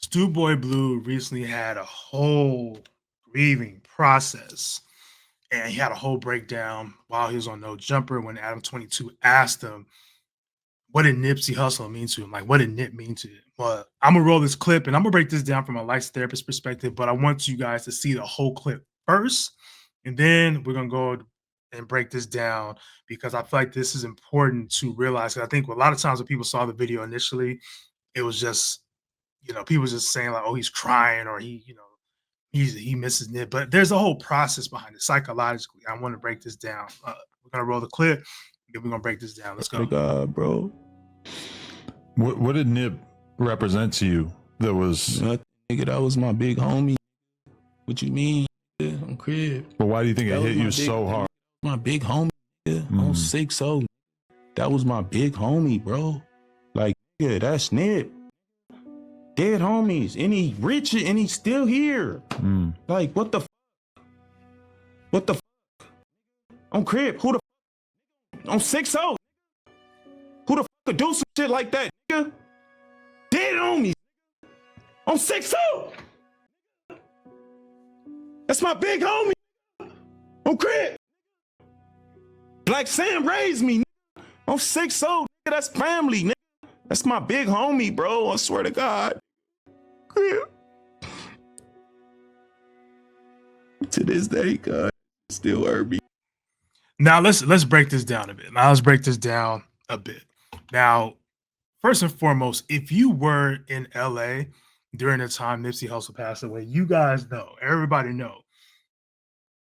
Stu Boy Blue recently had a whole grieving process, and he had a whole breakdown while he was on No Jumper when Adam 22 asked him, what did Nipsey Hussle mean to him? Like, what did Nip mean to him? Well, I'm gonna roll this clip and I'm gonna break this down from a licensed therapist perspective, but I want you guys to see the whole clip first, and then we're gonna go and break this down because I feel like this is important to realize. I think a lot of times when people saw the video initially, it was just, people just saying like, oh, he's crying or he misses Nip, but there's a whole process behind it psychologically. I want to break this down. We're gonna roll the clip, then we're gonna break this down. Let's go. God, bro. What did Nip represent to you? That was nigga, that was my big homie. What you mean? On crib. But why do you think it hit you so hard? My big homie on 6-0. That was my big homie, bro. Like, yeah, that's Nip. Dead homies, and he rich and he's still here. Like, what the what the on crib? Who the on 6-0? Who the could do some shit like that, nigga? Dead homies on 6-0. That's my big homie on crib. Black Sam raised me, nigga. On 6-0, nigga. That's family, nigga. That's my big homie, bro. I swear to God. To this day, God, still hurt me. Now let's break this down a bit. Now, first and foremost, if you were in LA during the time Nipsey Hussle passed away, you guys know, everybody know.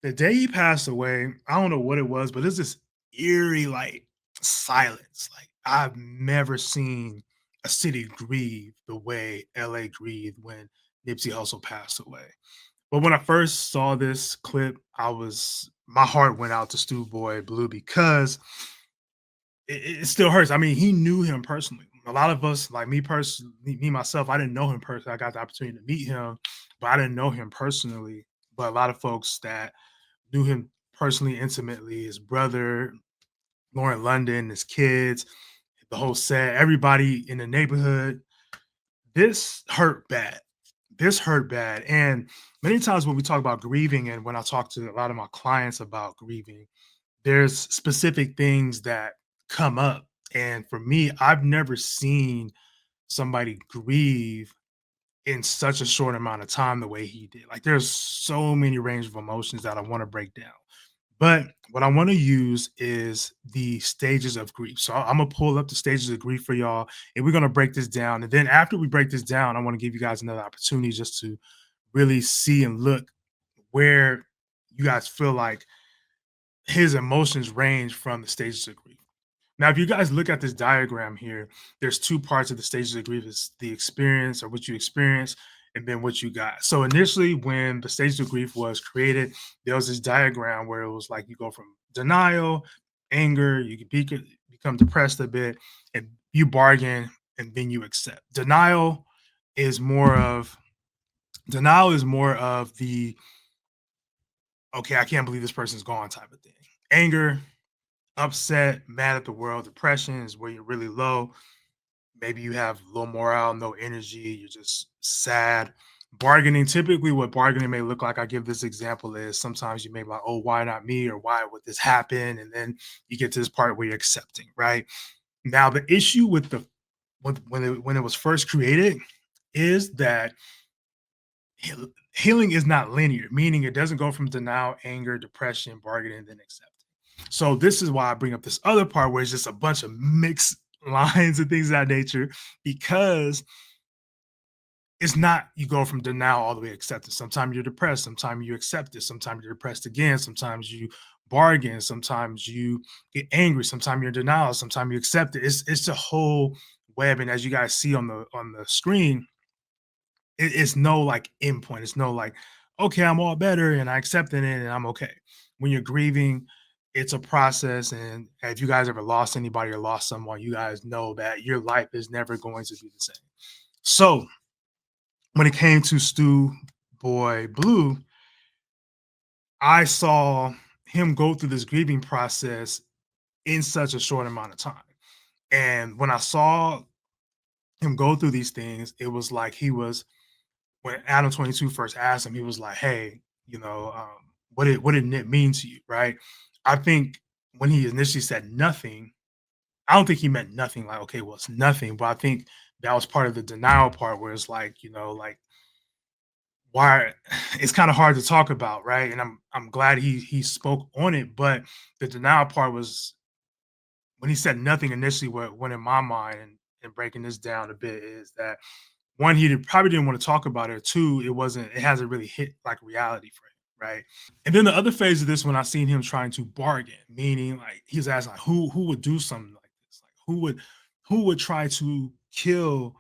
The day he passed away, I don't know what it was, but it's this eerie like silence. Like I've never seen a city grieve the way LA grieved when Nipsey Hussle passed away. But when I first saw this clip, my heart went out to Stu Boy Blue because it still hurts. I mean, he knew him personally. A lot of us, like me personally, me myself, I didn't know him personally. I got the opportunity to meet him, but I didn't know him personally. But a lot of folks that knew him personally, intimately, his brother, Lauren London, his kids, the whole set, everybody in the neighborhood. This hurt bad. And many times when we talk about grieving and when I talk to a lot of my clients about grieving, there's specific things that come up. And for me, I've never seen somebody grieve in such a short amount of time the way he did. Like there's so many range of emotions that I want to break down. But what I want to use is the stages of grief. So I'm gonna pull up the stages of grief for y'all, and we're gonna break this down. And then after we break this down, I want to give you guys another opportunity just to really see and look where you guys feel like his emotions range from the stages of grief. Now, if you guys look at this diagram here, there's two parts of the stages of grief. It's the experience or what you experience and then what you got. So initially, when the stages of grief was created, there was this diagram where it was like you go from denial, anger, you can become depressed a bit, and you bargain, and then you accept. Denial is more of the, okay, I can't believe this person's gone type of thing. Anger, upset, mad at the world. Depression is where you're really low. Maybe you have low morale, no energy, you're just sad. Bargaining, typically what bargaining may look like, I give this example, is sometimes you may be like, oh, why not me? Or why would this happen? And then you get to this part where you're accepting, right? Now, the issue with when it was first created is that healing is not linear, meaning it doesn't go from denial, anger, depression, bargaining, and then accepting. So this is why I bring up this other part where it's just a bunch of mixed lines and things of that nature, because it's not you go from denial all the way to acceptance. Sometimes you're depressed, sometimes you accept it, sometimes you're depressed again, sometimes you bargain, sometimes you get angry, sometimes you're in denial, sometimes you accept it. It's a whole web, and as you guys see on the screen, it's no like endpoint. It's no like, okay, I'm all better and I accepted it and I'm okay. When you're grieving, it's a process. And if you guys ever lost anybody or lost someone, you guys know that your life is never going to be the same. So when it came to Stu Boy Blue, I saw him go through this grieving process in such a short amount of time. And when I saw him go through these things, it was like he was when Adam 22 first asked him, he was like, "Hey, what did Nip mean to you?" Right? I think when he initially said nothing, I don't think he meant nothing. Like, okay, well, it's nothing. But I think that was part of the denial part, where it's like, like why it's kind of hard to talk about, right? And I'm glad he spoke on it, but the denial part was when he said nothing initially. What went in my mind, and breaking this down a bit, is that one, probably didn't want to talk about it. Or two, it hasn't really hit like reality for him, right? And then the other phase of this, when I seen him trying to bargain, meaning like he's asking like, who would do something like this, like who would try to kill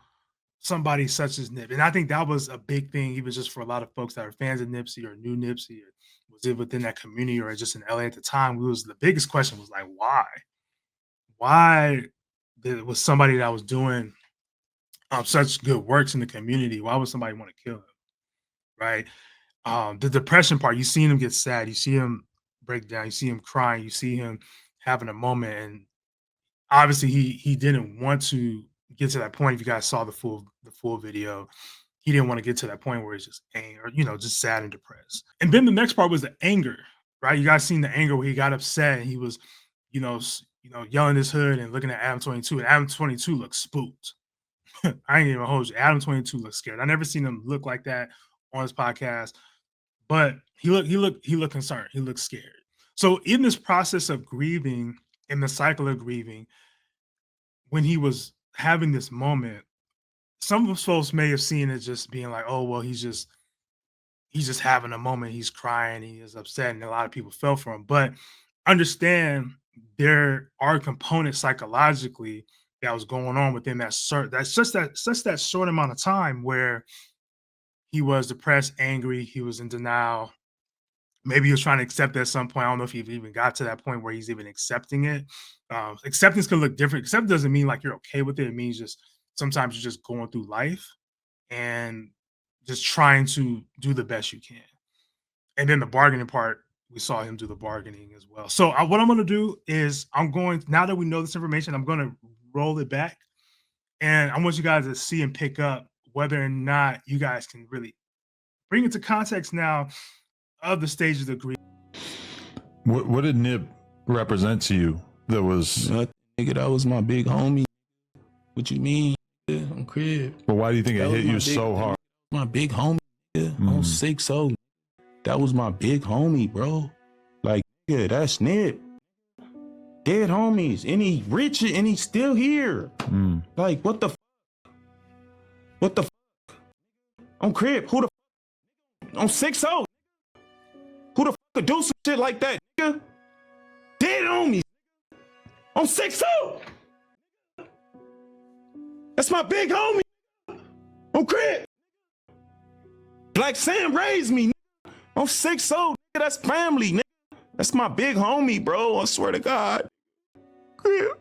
somebody such as Nip. And I think that was a big thing, even just for a lot of folks that are fans of Nipsey or knew Nipsey, or was it within that community or just in LA at the time. The biggest question was like, why? Why was somebody that was doing such good works in the community, why would somebody want to kill him? Right. The depression part, you see him get sad, you see him break down, you see him crying, you see him having a moment. And obviously he didn't want to get to that point. If you guys saw the full video, he didn't want to get to that point where he's just angry, or just sad and depressed. And then the next part was the anger, right? You guys seen the anger where he got upset and he was, yelling his hood and looking at Adam 22, and Adam 22 looked spooked. I ain't even hold you. Adam 22 looks scared. I never seen him look like that on his podcast, but he looked concerned. He looked scared. So in this process of grieving, in the cycle of grieving, when he was having this moment, some of folks may have seen it just being like, oh, well, he's just having a moment. He's crying. He is upset, and a lot of people fell for him. But understand, there are components psychologically that was going on within that short amount of time where he was depressed, angry, he was in denial. Maybe he was trying to accept it at some point. I don't know if he even got to that point where he's even accepting it. Acceptance can look different. Accept doesn't mean like you're okay with it. It means just sometimes you're just going through life and just trying to do the best you can. And then the bargaining part, we saw him do the bargaining as well. So what I'm going to do is now that we know this information, I'm going to roll it back. And I want you guys to see and pick up whether or not you guys can really bring into context now of the stages of grief. What did Nip represent to you? That was Nigga, that was my big homie. What you mean? I'm crib. But why do you think it hit you so hard? My big homie on 6-0. That was my big homie, bro. Like, yeah, that's Nip. Dead homies, and he rich, and he's still here. Like, what the? What the? On crib, who the? On 6-0. Who the fuck could do some shit like that, nigga? Dead homies. On 6-0. That's my big homie. On crib. Black Sam raised me, nigga. On 6-0, nigga, that's family, nigga. That's my big homie, bro. I swear to God. Crib.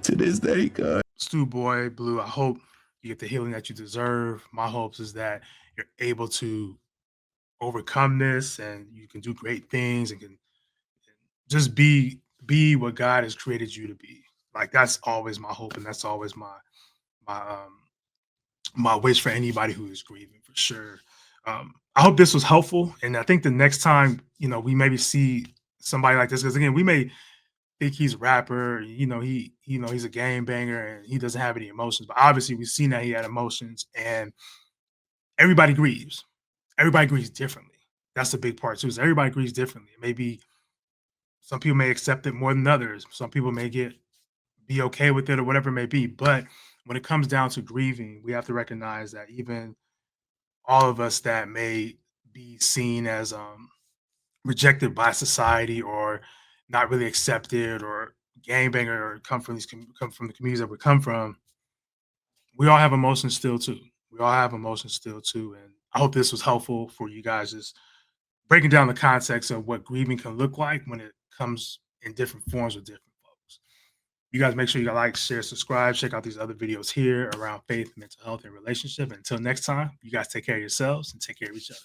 To this day, God. Stu Boy, Blue, I hope you get the healing that you deserve. My hopes is that you're able to overcome this and you can do great things and can just be what God has created you to be. Like, that's always my hope, and that's always my wish for anybody who is grieving, for sure. I hope this was helpful, and I think the next time we maybe see somebody like this, because again, we may think he's a rapper, he's a game banger and he doesn't have any emotions, but obviously we've seen that he had emotions, and everybody grieves. Everybody grieves differently. That's the big part too. Is everybody grieves differently. Maybe some people may accept it more than others. Some people may be okay with it or whatever it may be. But when it comes down to grieving, we have to recognize that even all of us that may be seen as rejected by society or not really accepted or gangbanger or come from the communities that we come from, we all have emotions still too. We all have emotions still too. And I hope this was helpful for you guys, just breaking down the context of what grieving can look like when it comes in different forms with different folks. You guys make sure you like, share, subscribe, check out these other videos here around faith, mental health, and relationship. And until next time, you guys take care of yourselves and take care of each other.